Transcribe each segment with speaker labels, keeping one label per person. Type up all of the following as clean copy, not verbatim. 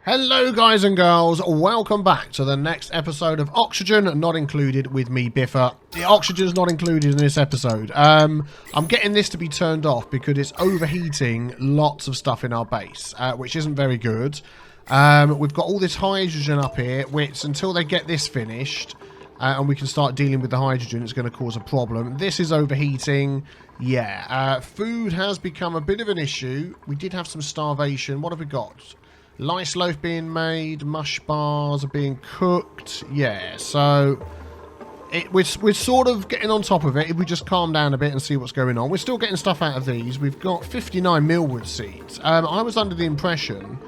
Speaker 1: Hello guys and girls, welcome back to the next episode of Oxygen Not Included with me, Biffa. The oxygen's not included in this episode. I'm getting this to be turned off because it's overheating lots of stuff in our base, which isn't very good. We've got all this hydrogen up here, which until they get this finished, and we can start dealing with the hydrogen, it's going to cause a problem. This is overheating. Yeah, food has become a bit of an issue. We did have some starvation. What have we got? Lice loaf being made, mush bars are being cooked. Yeah, so we're sort of getting on top of it if we just calm down a bit and see what's going on. We're still getting stuff out of these. We've got 59 millwood seeds. I was under the impression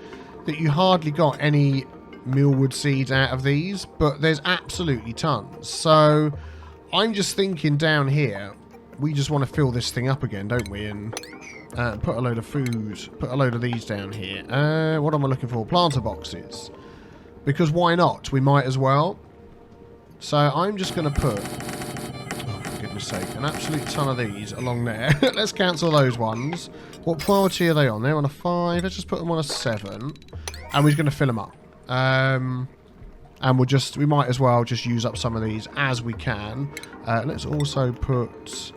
Speaker 1: that you hardly got any millwood seeds out of these, but there's absolutely tons. So I'm just thinking down here, we just want to fill this thing up again, don't we? And put a load of food, put a load of these down here. What am I looking for? Planter boxes. Because why not? We might as well. So I'm just going to put, oh, for goodness sake, an absolute ton of these along there. Let's cancel those ones. What priority are they on? They're on a 5. Let's just put them on a 7. And we're going to fill them up. And we might as well just use up some of these as we can. Let's also put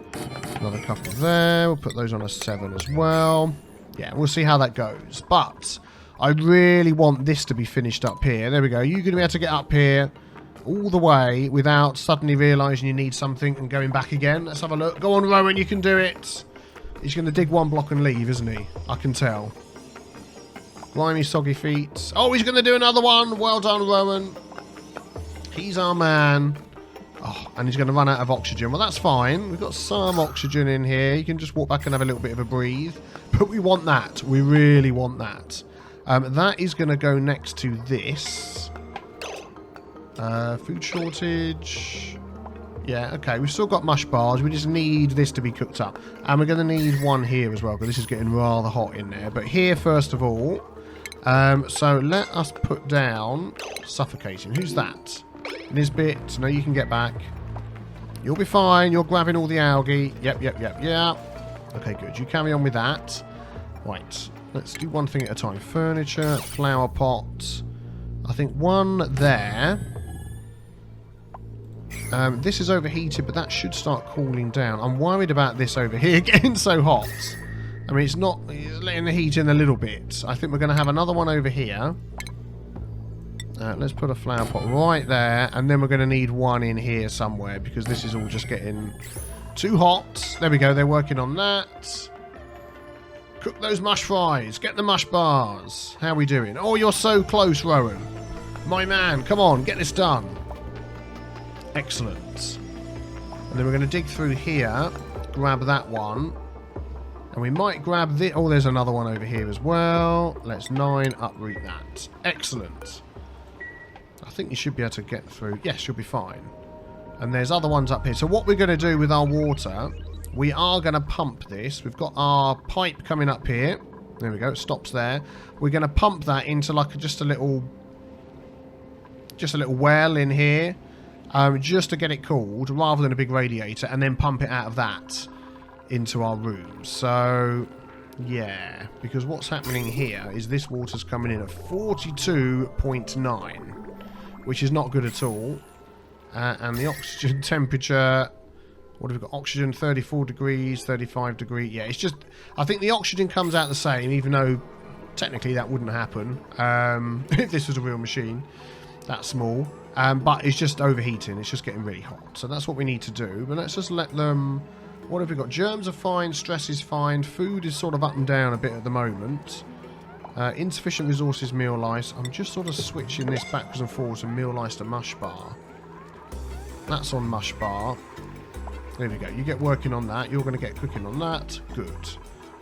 Speaker 1: another couple there. We'll put those on a 7 as well. Yeah, we'll see how that goes. But I really want this to be finished up here. There we go. You're going to be able to get up here all the way without suddenly realising you need something and going back again. Let's have a look. Go on, Rowan, you can do it. He's going to dig one block and leave, isn't he? I can tell. Grimy, soggy feet. Oh, he's going to do another one. Well done, Rowan. He's our man. Oh, and he's going to run out of oxygen. Well, that's fine. We've got some oxygen in here. You can just walk back and have a little bit of a breathe. But we want that. We really want that. That is going to go next to this. Food shortage. Yeah, okay. We've still got mush bars. We just need this to be cooked up. And we're going to need one here as well, because this is getting rather hot in there. But here, first of all. So let us put down suffocating. Who's that? Nisbet, no, you can get back. You'll be fine. You're grabbing all the algae. Yep. Okay, good. You carry on with that. Right. Let's do one thing at a time. Furniture, flower pot. I think one there. This is overheated, but that should start cooling down. I'm worried about this over here getting so hot. I mean, it's letting the heat in a little bit. I think we're going to have another one over here. Let's put a flower pot right there, and then we're going to need one in here somewhere because this is all just getting too hot. There we go, they're working on that. Cook those mush fries, get the mush bars. How are we doing? Oh, you're so close, Rowan. My man, come on, get this done. Excellent. And then we're going to dig through here, grab that one, and we might grab this. Oh, there's another one over here as well. Let's 9 uproot that. Excellent. I think you should be able to get through. Yes, you'll be fine. And there's other ones up here. So what we're going to do with our water, we are going to pump this. We've got our pipe coming up here. There we go. It stops there. We're going to pump that into like just a little well in here, just to get it cooled rather than a big radiator, and then pump it out of that into our room. So yeah, because what's happening here is this water's coming in at 42.9. which is not good at all. And the oxygen temperature, what have we got? Oxygen 34 degrees, 35 degrees. Yeah, it's just, I think the oxygen comes out the same, even though technically that wouldn't happen if this was a real machine that small. But it's just overheating. It's just getting really hot. So that's what we need to do. But let's just let them... What have we got? Germs are fine. Stress is fine. Food is sort of up and down a bit at the moment. Insufficient resources, meal lice. I'm just sort of switching this backwards and forwards from meal lice to mush bar. That's on mush bar. There we go. You get working on that. You're going to get cooking on that. Good.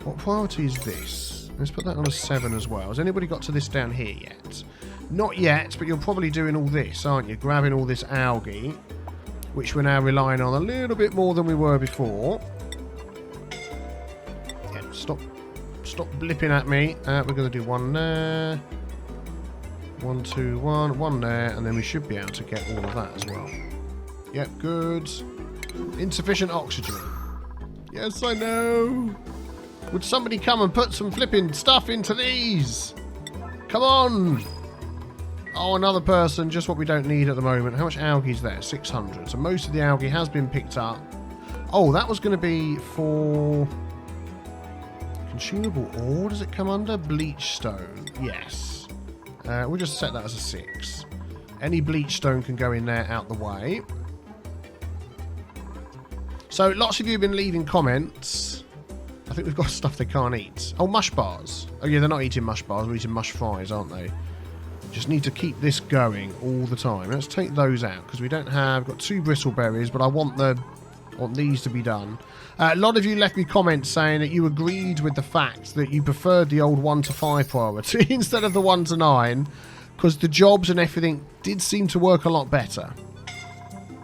Speaker 1: What priority is this? Let's put that on a 7 as well. Has anybody got to this down here yet? Not yet, but you're probably doing all this, aren't you? Grabbing all this algae, which we're now relying on a little bit more than we were before. Yeah, stop blipping at me. We're going to do one there. 1, 2, 1. One there. And then we should be able to get all of that as well. Yep, good. Insufficient oxygen. Yes, I know. Would somebody come and put some flipping stuff into these? Come on. Oh, another person, just what we don't need at the moment. How much algae is there? 600. So most of the algae has been picked up. Oh, that was going to be for consumable ore. Does it come under? Bleach stone. Yes. We'll just set that as a 6. Any bleach stone can go in there out the way. So lots of you have been leaving comments. I think we've got stuff they can't eat. Oh, mush bars. Oh yeah, they're not eating mush bars. They're eating mush fries, aren't they? Just need to keep this going all the time. Let's take those out because we don't have... Got 2 bristleberries, but I want these to be done. A lot of you left me comments saying that you agreed with the fact that you preferred the old 1 to 5 priority instead of the 1 to 9 because the jobs and everything did seem to work a lot better.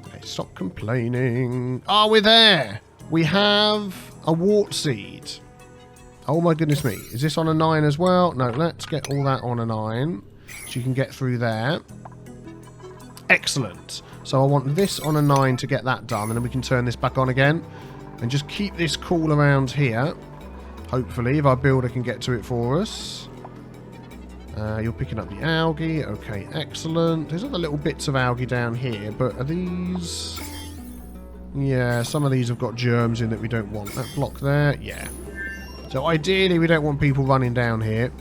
Speaker 1: Okay, stop complaining. Oh, we're there. We have a wort seed. Oh my goodness me. Is this on a 9 as well? No, let's get all that on a 9 so you can get through there. Excellent. So I want this on a 9 to get that done, and then we can turn this back on again. And just keep this cool around here. Hopefully, if our builder can get to it for us. You're picking up the algae. Okay, excellent. There's other little bits of algae down here, but are these... Yeah, some of these have got germs in that we don't want. That block there, yeah. So ideally, we don't want people running down here.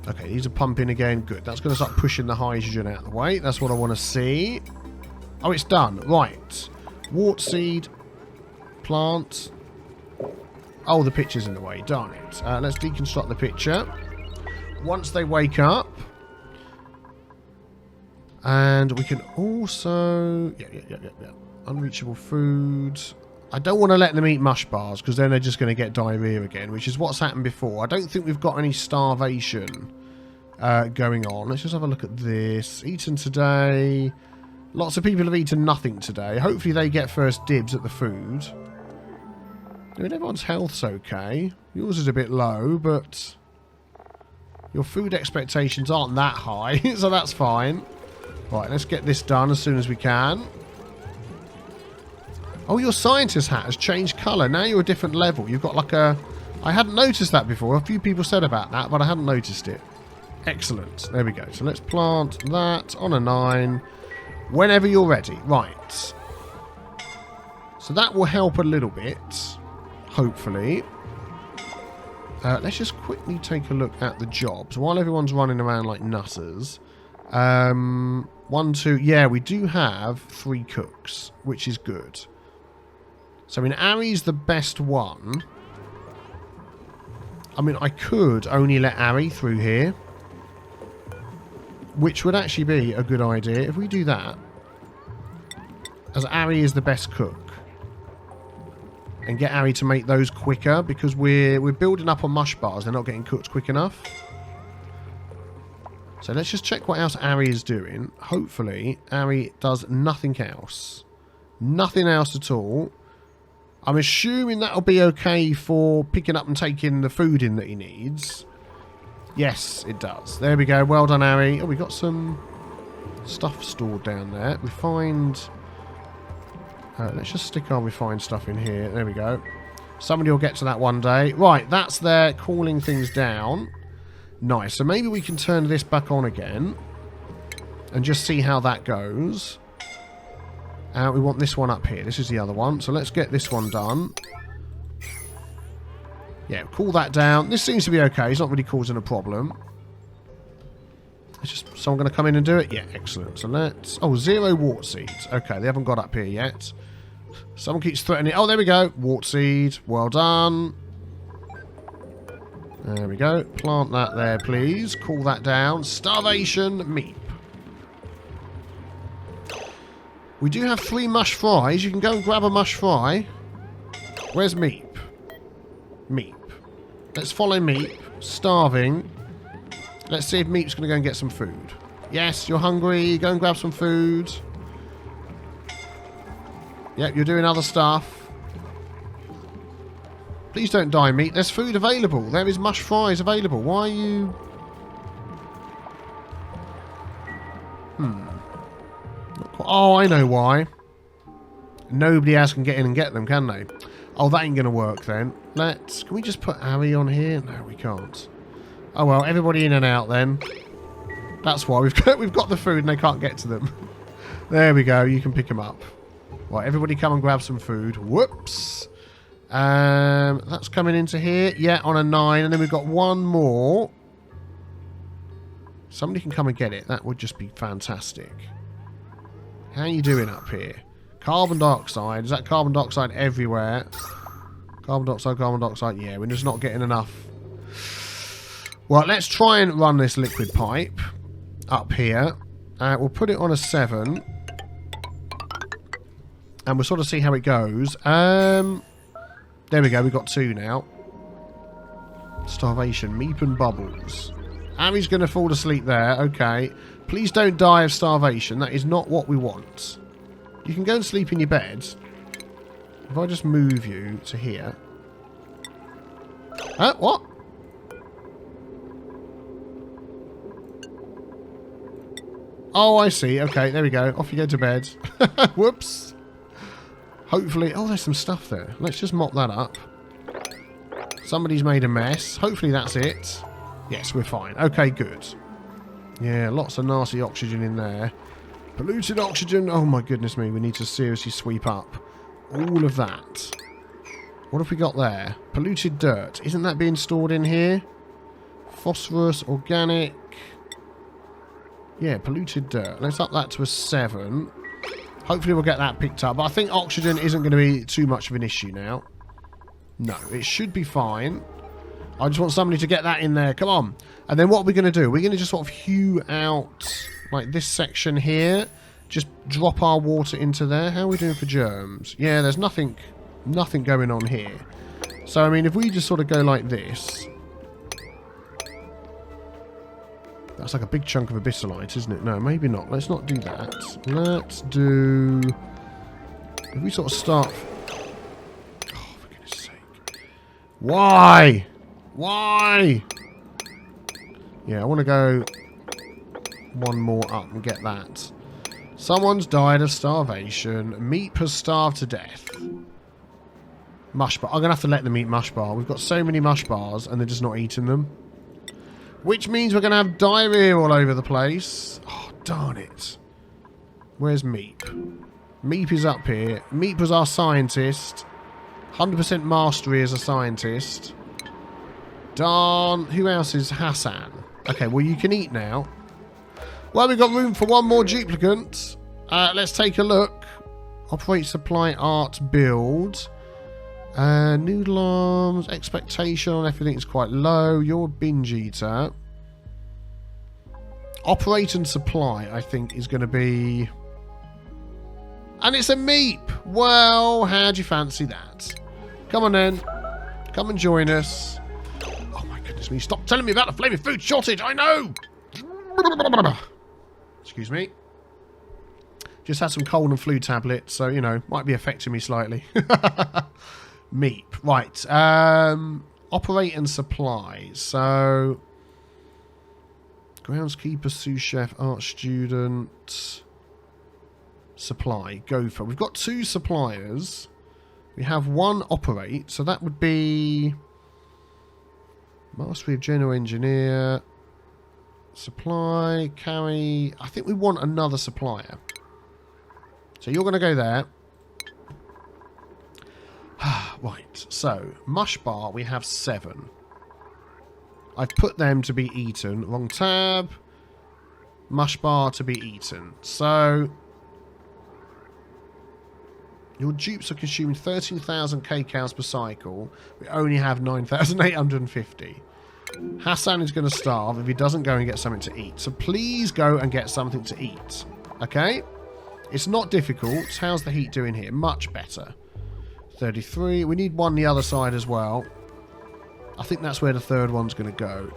Speaker 1: Okay, these are pumping again. Good. That's going to start pushing the hydrogen out of the way. That's what I want to see. Oh, it's done. Right. Wort seed. Plant. Oh, the picture's in the way. Darn it. Let's deconstruct the picture. Once they wake up. And we can also... Yeah. Unreachable food. I don't want to let them eat mush bars because then they're just going to get diarrhea again, which is what's happened before. I don't think we've got any starvation going on. Let's just have a look at this. Eaten today. Lots of people have eaten nothing today. Hopefully they get first dibs at the food. I mean, everyone's health's okay. Yours is a bit low, but your food expectations aren't that high, so that's fine. Right, let's get this done as soon as we can. Oh, your scientist hat has changed colour. Now you're a different level. You've got like a... I hadn't noticed that before. A few people said about that, but I hadn't noticed it. Excellent. There we go. So let's plant that on a 9. Whenever you're ready. Right. So that will help a little bit. Hopefully. Let's just quickly take a look at the jobs. While everyone's running around like nutters. 1, 2... Yeah, we do have 3 cooks, which is good. So, I mean, Ari's the best one. I mean, I could only let Ari through here. Which would actually be a good idea. If we do that. As Ari is the best cook. And get Ari to make those quicker. Because we're building up on mush bars. They're not getting cooked quick enough. So, let's just check what else Ari is doing. Hopefully, Ari does nothing else. Nothing else at all. I'm assuming that'll be okay for picking up and taking the food in that he needs. Yes, it does. There we go. Well done, Ari. Oh, we got some stuff stored down there. Refined. Let's just stick our refined stuff in here. There we go. Somebody will get to that one day. Right, that's there cooling things down. Nice. So maybe we can turn this back on again. And just see how that goes. We want this one up here. This is the other one. So let's get this one done. Yeah, cool that down. This seems to be okay. It's not really causing a problem. It's just someone going to come in and do it? Yeah, excellent. So let's... Oh, 0 wort seeds. Okay, they haven't got up here yet. Someone keeps threatening... Oh, there we go. Wort seed. Well done. There we go. Plant that there, please. Cool that down. Starvation meep. We do have 3 mush fries. You can go and grab a mush fry. Where's Meep? Meep. Let's follow Meep. Starving. Let's see if Meep's going to go and get some food. Yes, you're hungry. Go and grab some food. Yep, you're doing other stuff. Please don't die, Meep. There's food available. There is mush fries available. Why are you... Oh, I know why. Nobody else can get in and get them, can they? Oh, that ain't going to work then. Can we just put Ari on here? No, we can't. Oh well, everybody in and out then. That's why we've got the food and they can't get to them. There we go. You can pick them up. Right, everybody come and grab some food. Whoops. That's coming into here. Yeah, on a 9. And then we've got one more. Somebody can come and get it. That would just be fantastic. How are you doing up here? Carbon dioxide. Is that carbon dioxide everywhere? Carbon dioxide, carbon dioxide. Yeah, we're just not getting enough. Well, let's try and run this liquid pipe up here. We'll put it on a 7. And we'll sort of see how it goes. There we go. We've got 2 now. Starvation. Meep and Bubbles. Abby's going to fall asleep there. Okay. Please don't die of starvation. That is not what we want. You can go and sleep in your bed. If I just move you to here. What? Oh, I see. Okay, there we go. Off you go to bed. Whoops. Hopefully... Oh, there's some stuff there. Let's just mop that up. Somebody's made a mess. Hopefully that's it. Yes, we're fine. Okay, good. Yeah, lots of nasty oxygen in there. Polluted oxygen. Oh, my goodness me. We need to seriously sweep up all of that. What have we got there? Polluted dirt. Isn't that being stored in here? Phosphorus, organic. Yeah, polluted dirt. Let's up that to a 7. Hopefully we'll get that picked up. But I think oxygen isn't going to be too much of an issue now. No, it should be fine. I just want somebody to get that in there. Come on. And then what are we going to do? We're going to just sort of hew out like this section here. Just drop our water into there. How are we doing for germs? Yeah, there's nothing going on here. So, I mean, if we just sort of go like this. That's like a big chunk of abyssalite, isn't it? No, maybe not. Let's not do that. Let's do... If we sort of start... Oh, for goodness sake. Why? Why? Yeah, I want to go one more up and get that. Someone's died of starvation. Meep has starved to death. Mush bar. I'm going to have to let them eat mush bar. We've got so many mush bars and they're just not eating them. Which means we're going to have diarrhea all over the place. Oh, darn it. Where's Meep? Meep is up here. Meep was our scientist. 100% mastery as a scientist. Darn. Who else is Hassan? Okay, well, you can eat now. Well, we've got room for one more duplicant. Let's take a look. Operate, supply, art, build. Noodle arms, expectation on everything is quite low. You're a binge eater. Operate and supply, I think, is going to be... And it's a Meep! Well, how'd you fancy that? Come on then. Come and join us. Oh my goodness me, stop telling me about the flaming food shortage, I know! Excuse me. Just had some cold and flu tablets, so, you know, might be affecting me slightly. Meep. Right. Operate and supply. So, groundskeeper, sous chef, art student, supply, gopher. We've got 2 suppliers. We have 1 operate, so that would be mastery of general engineer, supply, carry. I think we want another supplier. So you're going to go there. Right, so, mush bar, we have 7. I've put them to be eaten. Wrong tab. Mush bar to be eaten. So, your dupes are consuming 13,000 kcals per cycle. We only have 9,850. Hassan is going to starve if he doesn't go and get something to eat. So please go and get something to eat. Okay? It's not difficult. How's the heat doing here? Much better. 33. We need one the other side as well. I think that's where the third one's going to go.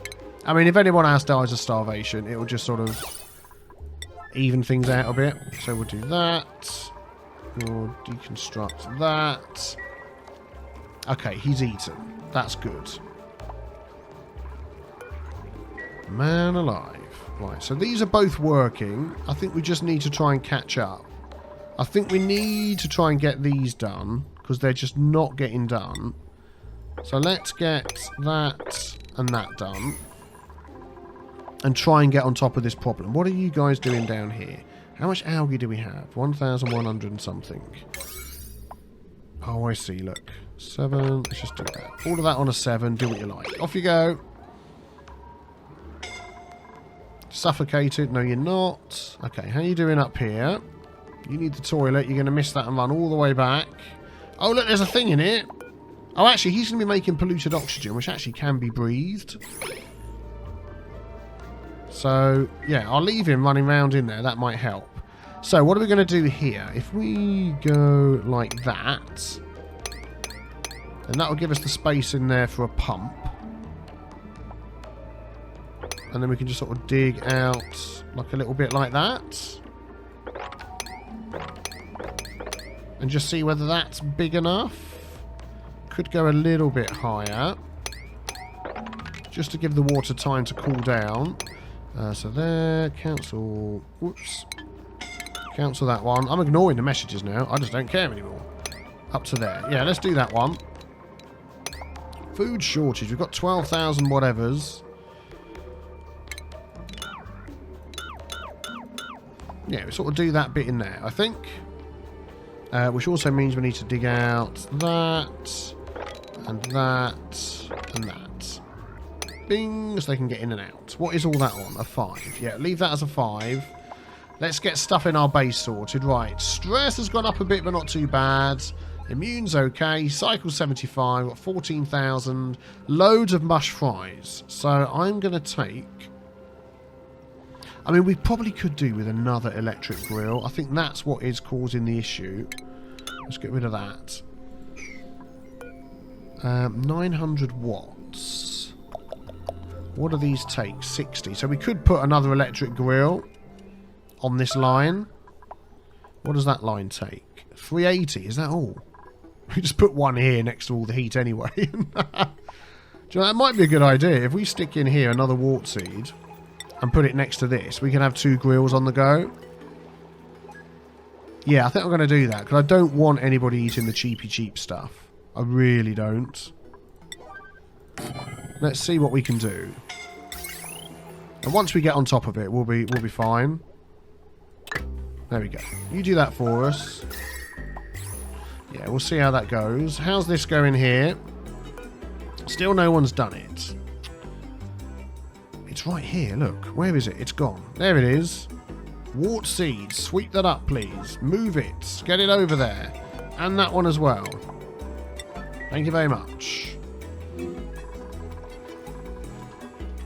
Speaker 1: I mean, if anyone else dies of starvation, it will just sort of even things out a bit. So we'll do that. We'll deconstruct that. Okay, he's eaten. That's good. Man alive. Right, so these are both working. I think we just need to try and catch up. I think we need to try and get these done, because they're just not getting done. So let's get that and that done. and try and get on top of this problem. What are you guys doing down here? How much algae do we have? 1,100 and something. Oh, I see, look. 7, let's just do that. All of that on a 7, do what you like. Off you go. Suffocated, no you're not. Okay, how are you doing up here? You need the toilet, you're going to miss that and run all the way back. Oh, look, there's a thing in it. Oh, actually, he's going to be making polluted oxygen, which actually can be breathed. So, yeah, I'll leave him running around in there. That might help. So, what are we going to do here? If we go like that, then that will give us the space in there for a pump. And then we can just sort of dig out like a little bit like that. And just see whether that's big enough. Could go a little bit higher. Just to give the water time to cool down. So there, cancel, whoops. Cancel that one. I'm ignoring the messages now. I just don't care anymore. Up to there. Yeah, let's do that one. Food shortage. We've got 12,000 whatevers. Yeah, we sort of do that bit in there, I think. Which also means we need to dig out that, and that, and that. Bing, so they can get in and out. What is all that on? A 5. Yeah, leave that as a 5. Let's get stuff in our base sorted. Right, stress has gone up a bit, but not too bad. Immune's okay. Cycle 75. Got 14,000. Loads of mush fries. So I'm going to take... I mean, we probably could do with another electric grill. I think that's what is causing the issue. Let's get rid of that. 900 watts. What do these take? 60. So we could put another electric grill on this line. What does that line take? 380. Is that all? We just put one here next to all the heat anyway. Do you know, that might be a good idea. If we stick in here another wart seed and put it next to this, we can have 2 grills on the go. Yeah, I think I'm going to do that, because I don't want anybody eating the cheap stuff. I really don't. Let's see what we can do. And once we get on top of it, we'll be fine. There we go. You do that for us. Yeah, we'll see how that goes. How's this going here? Still no one's done it. It's right here, look. Where is it? It's gone. There it is. Wart seeds. Sweep that up, please. Move it. Get it over there. And that one as well. Thank you very much.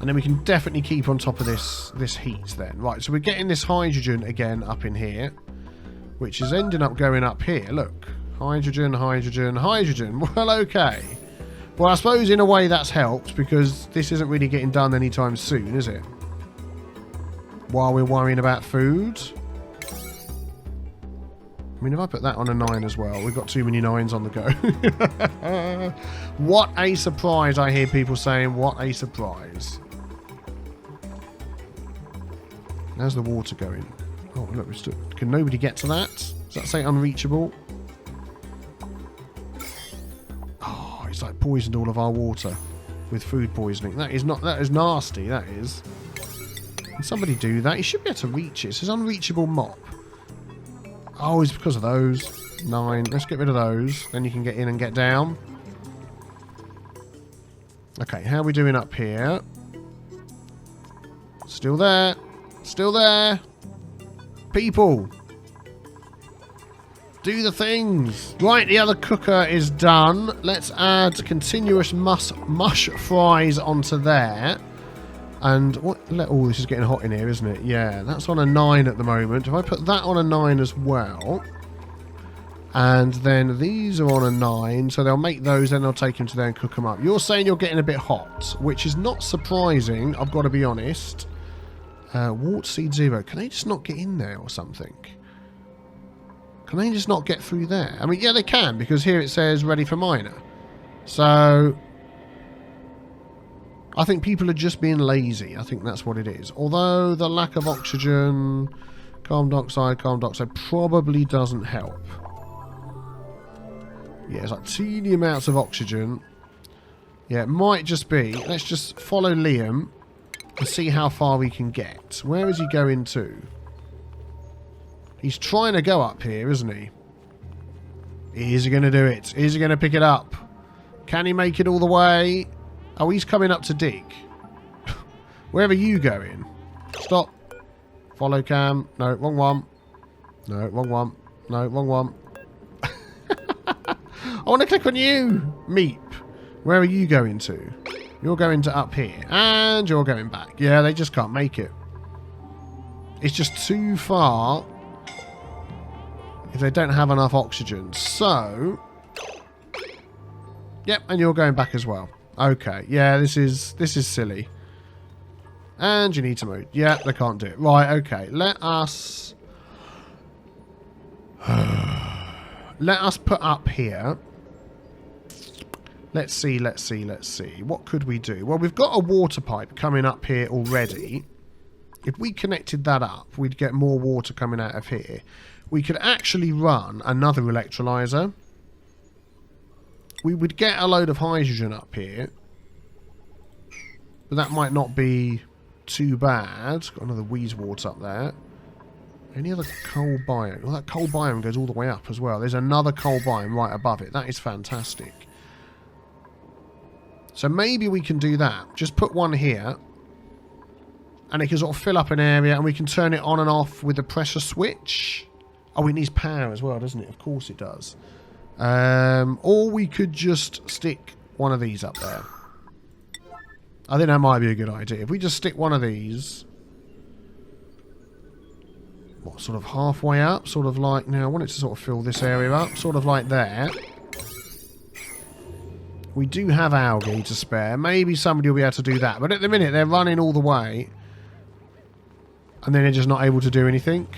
Speaker 1: And then we can definitely keep on top of this heat then. Right, so we're getting this hydrogen again up in here, which is ending up going up here. Look. Hydrogen, hydrogen, hydrogen. Well, okay. Well, I suppose in a way that's helped, because this isn't really getting done anytime soon, is it? While we're worrying about food. I mean, if I put that on a 9 as well, we've got too many 9s on the go. What a surprise, I hear people saying. What a surprise. How's the water going? Oh, look, can nobody get to that? Does that say unreachable? Oh, it's like poisoned all of our water with food poisoning. That is nasty, that is. Can somebody do that? You should be able to reach it. It says unreachable mop. Oh, it's because of those. 9. Let's get rid of those. Then you can get in and get down. Okay, how are we doing up here? Still there. Still there. People. Do the things. Right, the other cooker is done. Let's add continuous mush fries onto there. And what? Oh, this is getting hot in here, isn't it? Yeah, that's on a 9 at the moment. If I put that on a 9 as well, and then these are on a 9, so they'll make those, then they'll take them to there and cook them up. You're saying you're getting a bit hot, which is not surprising, I've got to be honest. Wart seed 0. Can they just not get in there or something? Can they just not get through there? I mean, yeah, they can, because here it says ready for miner. So I think people are just being lazy. I think that's what it is. Although the lack of oxygen, carbon dioxide probably doesn't help. Yeah, it's like teeny amounts of oxygen. Yeah, it might just be. Let's just follow Liam. and see how far we can get. Where is he going to? He's trying to go up here, isn't he? Is he going to do it? Is he going to pick it up? Can he make it all the way? Oh, he's coming up to dig. Where are you going? Stop. Follow cam. No, wrong one. No, wrong one. No, wrong one. I want to click on you, Meep. Where are you going to? You're going to up here. And you're going back. Yeah, they just can't make it. It's just too far if they don't have enough oxygen. So... Yep, and you're going back as well. Okay, yeah, this is silly. And you need to move. Yeah, they can't do it. Right, okay. Let us... let us put up here... Let's see. What could we do? Well, we've got a water pipe coming up here already. If we connected that up, we'd get more water coming out of here. We could actually run another electrolyzer. We would get a load of hydrogen up here. But that might not be too bad. Got another WHEEZE wart up there. Any other coal biome? Well, that coal biome goes all the way up as well. There's another coal biome right above it. That is fantastic. So maybe we can do that. Just put one here. And it can sort of fill up an area. And we can turn it on and off with the pressure switch. Oh, it needs power as well, doesn't it? Of course it does. Or we could just stick one of these up there. I think that might be a good idea. If we just stick one of these... What, sort of halfway up? Sort of like... Now, I want it to sort of fill this area up. Sort of like there. We do have algae to spare. Maybe somebody will be able to do that. But at the minute, they're running all the way. And then they're just not able to do anything.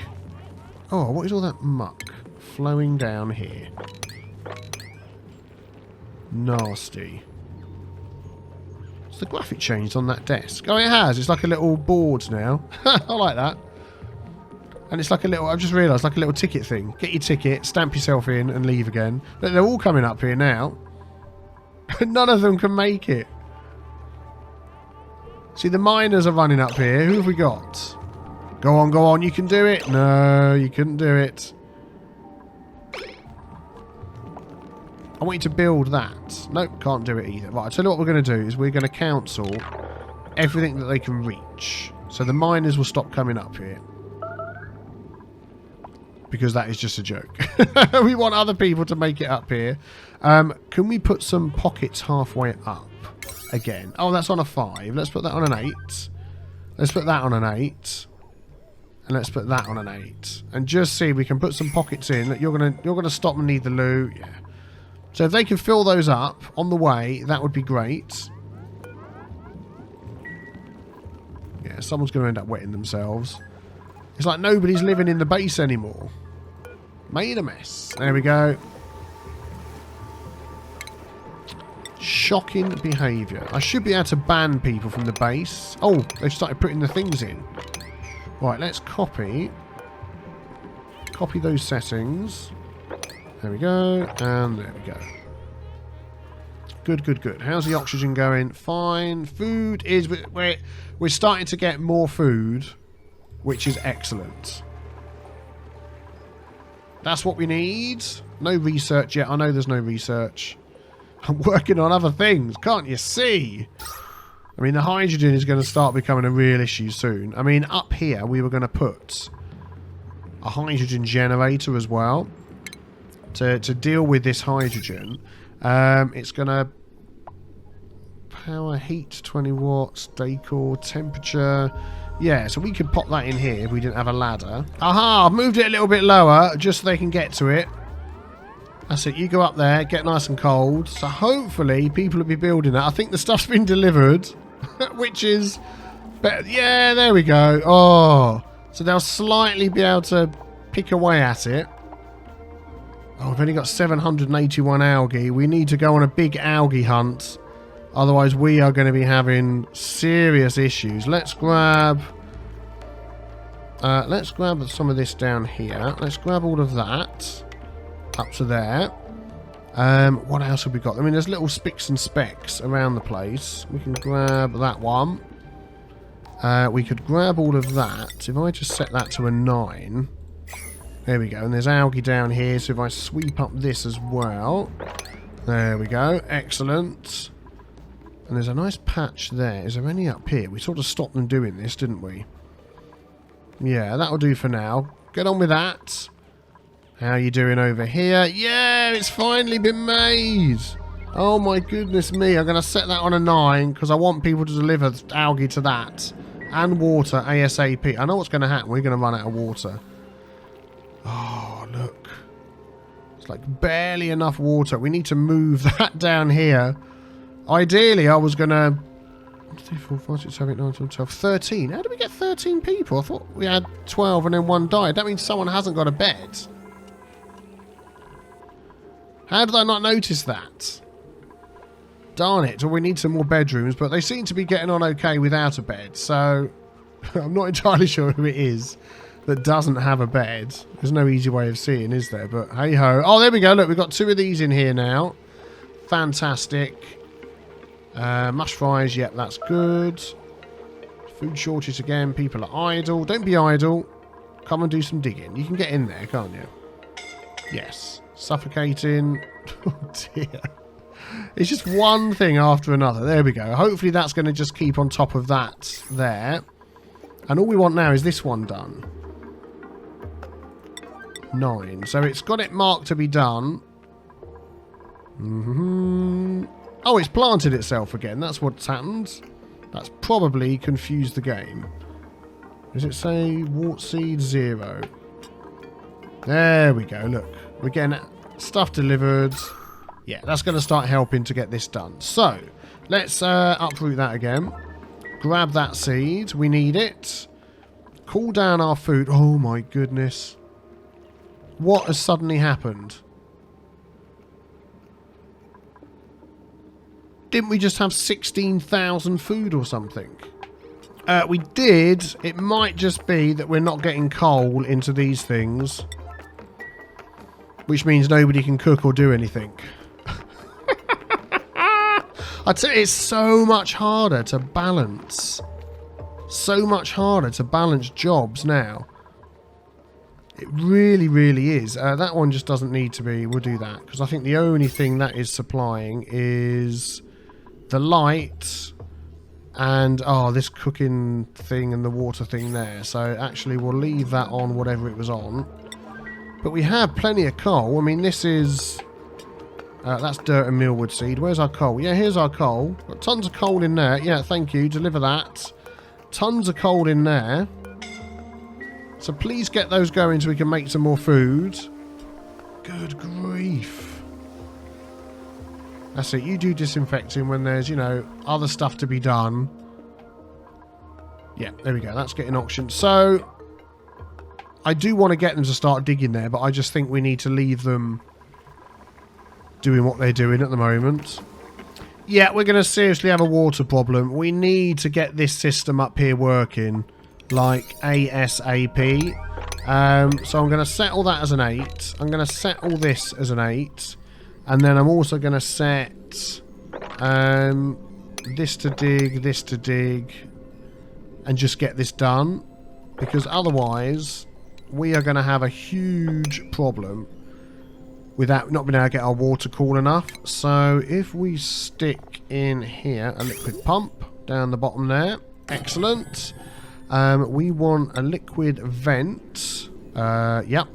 Speaker 1: Oh, what is all that muck flowing down here? Nasty. Has the graphic changed on that desk? Oh, it has. It's like a little board now. I like that. And it's like a little... I've just realised, like a little ticket thing. Get your ticket, stamp yourself in, and leave again. But they're all coming up here now. None of them can make it. See, the miners are running up here. Who have we got? Go on, you can do it. No, you couldn't do it. I want you to build that. Nope, can't do it either. Right, I'll tell you what we're going to do is we're going to cancel everything that they can reach. So the miners will stop coming up here. Because that is just a joke. We want other people to make it up here. Can we put some pockets halfway up again? Oh, that's on a 5. Let's put that on an 8. Let's put that on an 8. And let's put that on an 8. And just see if we can put some pockets in. You're gonna stop and need the loot. Yeah. So if they can fill those up on the way, that would be great. Yeah, someone's going to end up wetting themselves. It's like nobody's living in the base anymore. Made a mess. There we go. Shocking behaviour. I should be able to ban people from the base. Oh, they've started putting the things in. Right, let's copy. Copy those settings. There we go. And there we go. Good. How's the oxygen going? Fine. Food is... We're starting to get more food, which is excellent. That's what we need. No research yet. I know there's no research. I'm working on other things. Can't you see? I mean, the hydrogen is going to start becoming a real issue soon. I mean, up here, we were going to put a hydrogen generator as well to deal with this hydrogen. It's going to power heat 20 watts, decor, temperature. Yeah, so we could pop that in here if we didn't have a ladder. Aha, I've moved it a little bit lower just so they can get to it. That's it, you go up there, get nice and cold. So hopefully people will be building that. I think the stuff's been delivered, which is better. Yeah, there we go. Oh, so they'll slightly be able to pick away at it. Oh, we've only got 781 algae. We need to go on a big algae hunt. Otherwise, we are going to be having serious issues. Let's grab some of this down here. Let's grab all of that up to there. What else have we got? I mean, there's little spicks and specks around the place. We can grab that one. We could grab all of that. If I just set that to a 9. There we go. And there's algae down here. So if I sweep up this as well. There we go. Excellent. And there's a nice patch there. Is there any up here? We sort of stopped them doing this, didn't we? Yeah, that'll do for now. Get on with that. How you doing over here? Yeah, it's finally been made. Oh my goodness me. I'm going to set that on a 9 because I want people to deliver algae to that. And water ASAP. I know what's going to happen. We're going to run out of water. Oh, look. It's like barely enough water. We need to move that down here. Ideally, I was going to... 3, 4, 5, 6, 7, 8, 9, 10, 12, 13. How did we get 13 people? I thought we had 12 and then one died. That means someone hasn't got a bed. How did I not notice that? Darn it. Well, we need some more bedrooms, but they seem to be getting on okay without a bed. So, I'm not entirely sure who it is that doesn't have a bed. There's no easy way of seeing, is there? But hey-ho. Oh, there we go. Look, we've got 2 of these in here now. Fantastic. Mush fries, yep, that's good. Food shortage again. People are idle. Don't be idle. Come and do some digging. You can get in there, can't you? Yes. Suffocating. Oh, dear. It's just one thing after another. There we go. Hopefully that's going to just keep on top of that there. And all we want now is this one done. 9. So it's got it marked to be done. Oh, it's planted itself again. That's what's happened. That's probably confused the game. Does it say wart seed 0? There we go. Look. We're getting stuff delivered. Yeah, that's going to start helping to get this done. So, let's uproot that again. Grab that seed. We need it. Cool down our food. Oh my goodness. What has suddenly happened? Didn't we just have 16,000 food or something? We did. It might just be that we're not getting coal into these things. Which means nobody can cook or do anything. I'd say it's so much harder to balance. So much harder to balance jobs now. It really, really is. That one just doesn't need to be. We'll do that. Because I think the only thing that is supplying is the light and, oh, this cooking thing and the water thing there. So actually we'll leave that on whatever it was on. But we have plenty of coal. I mean, this is... that's dirt and mealwood seed. Where's our coal? Yeah, here's our coal. Got tons of coal in there. Yeah, thank you. Deliver that. Tons of coal in there. So please get those going so we can make some more food. Good grief. That's it. You do disinfecting when there's, you know, other stuff to be done. Yeah, there we go. That's getting auctioned. So, I do want to get them to start digging there, but I just think we need to leave them doing what they're doing at the moment. Yeah, we're going to seriously have a water problem. We need to get this system up here working like ASAP. So I'm going to set all that as an 8. I'm going to set all this as an 8. And then I'm also going to set this to dig, and just get this done. Because otherwise, we are going to have a huge problem without not being able to get our water cool enough. So if we stick in here a liquid pump down the bottom there. Excellent. We want a liquid vent. Yep.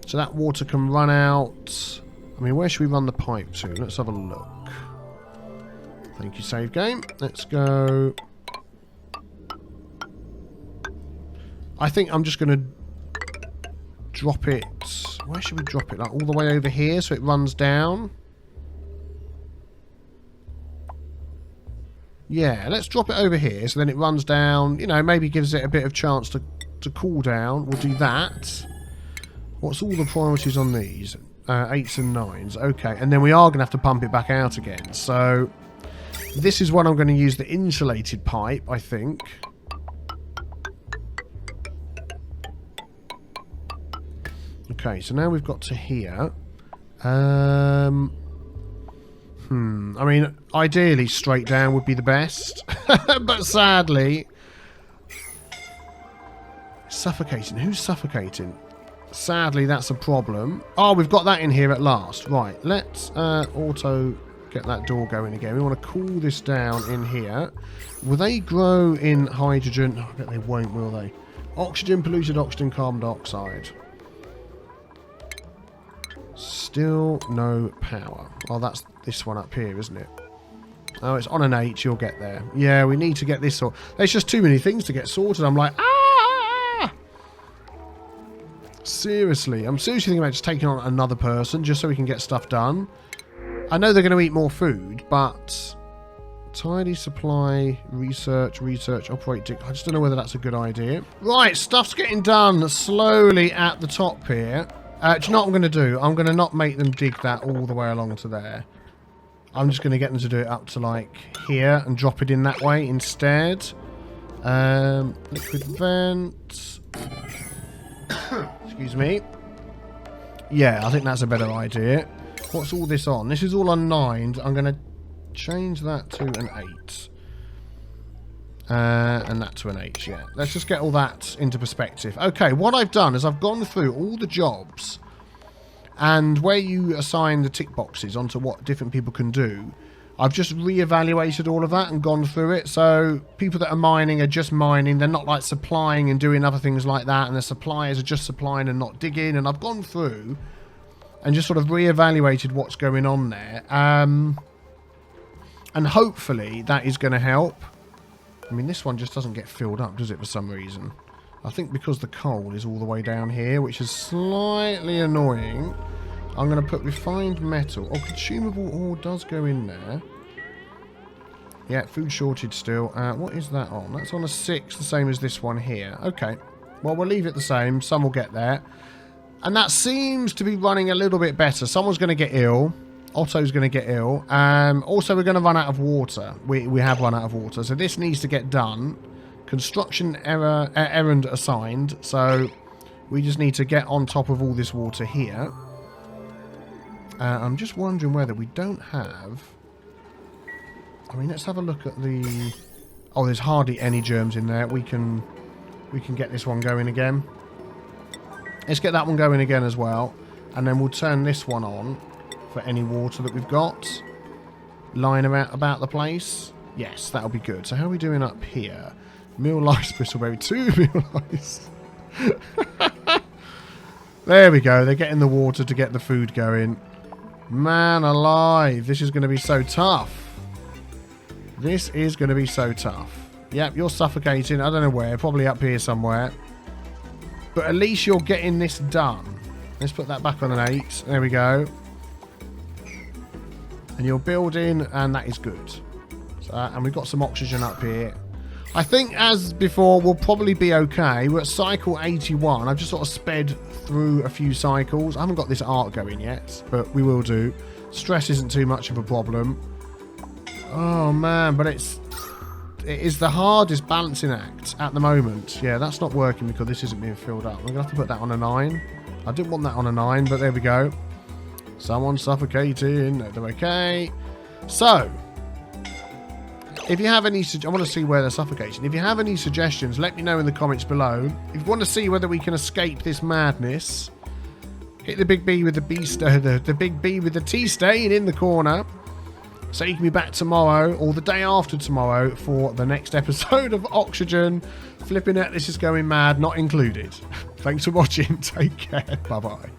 Speaker 1: So that water can run out. I mean, where should we run the pipe to? Let's have a look. Thank you, save game. Let's go. I think I'm just going to drop it. Where should we drop it? Like all the way over here so it runs down? Yeah, let's drop it over here so then it runs down. You know, maybe gives it a bit of chance to cool down. We'll do that. What's all the priorities on these? 8s and 9s. Okay, and then we are going to have to pump it back out again. So this is what I'm going to use the insulated pipe, I think. Okay, so now we've got to here. I mean, ideally straight down would be the best. But sadly, Suffocating. Who's suffocating? Sadly, that's a problem. Oh, we've got that in here at last. Right, let's auto get that door going again. We want to cool this down in here. Will they grow in hydrogen? Oh, I bet they won't, will they? Oxygen, polluted oxygen, carbon dioxide. Still no power. Oh, that's this one up here, isn't it? Oh, it's on an H. You'll get there. Yeah, we need to get this sorted. There's just too many things to get sorted. I'm like, ah! Seriously. I'm seriously thinking about just taking on another person just so we can get stuff done. I know they're going to eat more food, but... Tidy supply, research, operate... I just don't know whether that's a good idea. Right, stuff's getting done slowly at the top here. Do you know what I'm going to do? I'm going to not make them dig that all the way along to there. I'm just going to get them to do it up to, like, here and drop it in that way instead. Liquid vent. Excuse me. Yeah, I think that's a better idea. What's all this on? This is all on 9. I'm going to change that to an 8. And that to an H, yeah. Let's just get all that into perspective. Okay, what I've done is I've gone through all the jobs and where you assign the tick boxes onto what different people can do. I've just re-evaluated all of that and gone through it. So people that are mining are just mining. They're not like supplying and doing other things like that. And the suppliers are just supplying and not digging. And I've gone through and just sort of re-evaluated what's going on there. And hopefully that is going to help. I mean, this one just doesn't get filled up, does it, for some reason? I think because the coal is all the way down here, which is slightly annoying. I'm going to put refined metal. Oh, consumable ore does go in there. Yeah, food shortage still. What is that on? That's on a 6, the same as this one here. Okay. Well, we'll leave it the same. Some will get there. And that seems to be running a little bit better. Someone's going to get ill. Otto's going to get ill. Also, we're going to run out of water. We have run out of water. So this needs to get done. Construction errand assigned. So we just need to get on top of all this water here. I'm just wondering whether we don't have... I mean, let's have a look at the... Oh, there's hardly any germs in there. We can get this one going again. Let's get that one going again as well. And then we'll turn this one on for any water that we've got lying about the place. Yes, that'll be good. So how are we doing up here? Meal lice, bristleberry, 2 meal lice. There we go. They're getting the water to get the food going. Man alive, this is going to be so tough. This is going to be so tough. Yep, you're suffocating. I don't know where. Probably up here somewhere. But at least you're getting this done. Let's put that back on an 8. There we go. And you're building, and that is good. So, and we've got some oxygen up here. I think, as before, we'll probably be okay. We're at cycle 81. I've just sort of sped through a few cycles. I haven't got this art going yet, but we will do. Stress isn't too much of a problem. Oh, man, but it is the hardest balancing act at the moment. Yeah, that's not working because this isn't being filled up. I'm going to have to put that on a 9. I didn't want that on a 9, but there we go. Someone's suffocating. They're okay. So, if you have any... I want to see where they're suffocating. If you have any suggestions, let me know in the comments below. If you want to see whether we can escape this madness, hit the big B with the B... the big B with the T stain in the corner. So you can be back tomorrow or the day after tomorrow for the next episode of Oxygen. Flipping it, this is going mad, not included. Thanks for watching. Take care. Bye-bye.